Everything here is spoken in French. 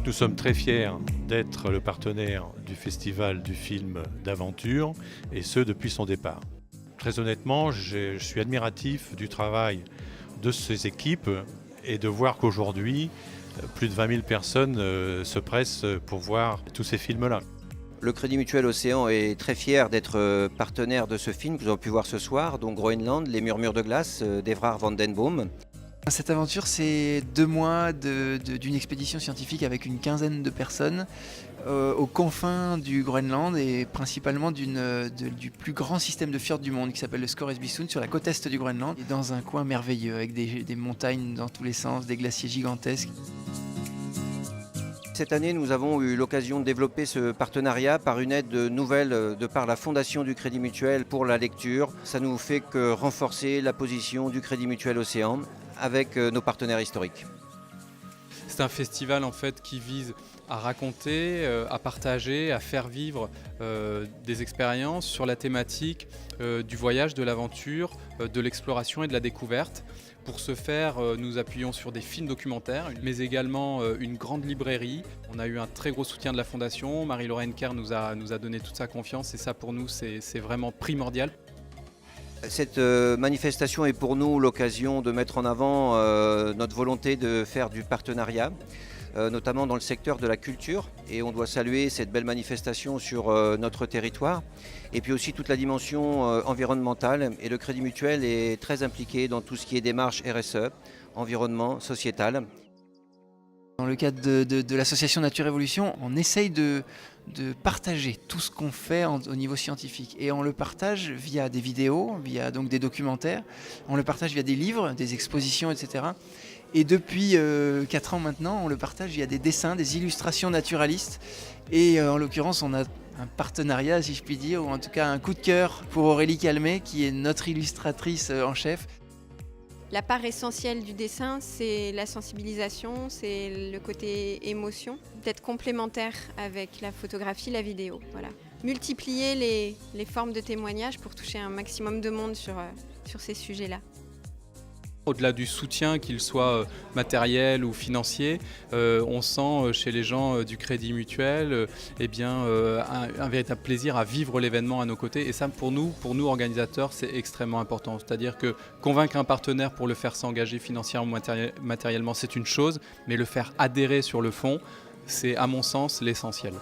Nous sommes très fiers d'être le partenaire du Festival du film d'aventure, et ce depuis son départ. Très honnêtement, je suis admiratif du travail de ces équipes et de voir qu'aujourd'hui, plus de 20 000 personnes se pressent pour voir tous ces films-là. Le Crédit Mutuel Océan est très fier d'être partenaire de ce film que vous avez pu voir ce soir, donc Groenland, Les Murmures de glace d'Evrard van den Boom. Cette aventure, c'est 2 mois d'une expédition scientifique avec une quinzaine de personnes aux confins du Groenland et principalement du plus grand système de fjord du monde qui s'appelle le Scoresbysund sur la côte est du Groenland, et dans un coin merveilleux avec des montagnes dans tous les sens, des glaciers gigantesques. Cette année, nous avons eu l'occasion de développer ce partenariat par une aide nouvelle de par la Fondation du Crédit Mutuel pour la lecture. Ça nous fait que renforcer la position du Crédit Mutuel Océan avec nos partenaires historiques. C'est un festival en fait qui vise à raconter, à partager, à faire vivre des expériences sur la thématique du voyage, de l'aventure, de l'exploration et de la découverte. Pour ce faire, nous appuyons sur des films documentaires, mais également une grande librairie. On a eu un très gros soutien de la Fondation. Marie-Laurent Kerr nous a donné toute sa confiance et ça pour nous c'est vraiment primordial. Cette manifestation est pour nous l'occasion de mettre en avant notre volonté de faire du partenariat, notamment dans le secteur de la culture. Et on doit saluer cette belle manifestation sur notre territoire. Et puis aussi toute la dimension environnementale. Et le Crédit Mutuel est très impliqué dans tout ce qui est démarche RSE, environnement, sociétal. Dans le cadre de l'association Nature Évolution, on essaye de partager tout ce qu'on fait au niveau scientifique. Et on le partage via des vidéos, via donc des documentaires, on le partage via des livres, des expositions, etc. Et depuis 4 ans maintenant, on le partage via des dessins, des illustrations naturalistes. Et en l'occurrence, on a un partenariat, si je puis dire, ou en tout cas un coup de cœur pour Aurélie Calmet, qui est notre illustratrice en chef. La part essentielle du dessin, c'est la sensibilisation, c'est le côté émotion, d'être complémentaire avec la photographie, la vidéo. Voilà. Multiplier les formes de témoignages pour toucher un maximum de monde sur ces sujets-là. Au-delà du soutien, qu'il soit matériel ou financier, on sent chez les gens du Crédit Mutuel un véritable plaisir à vivre l'événement à nos côtés. Et ça, pour nous organisateurs, c'est extrêmement important. C'est-à-dire que convaincre un partenaire pour le faire s'engager financièrement ou matériellement, c'est une chose, mais le faire adhérer sur le fond, c'est à mon sens l'essentiel.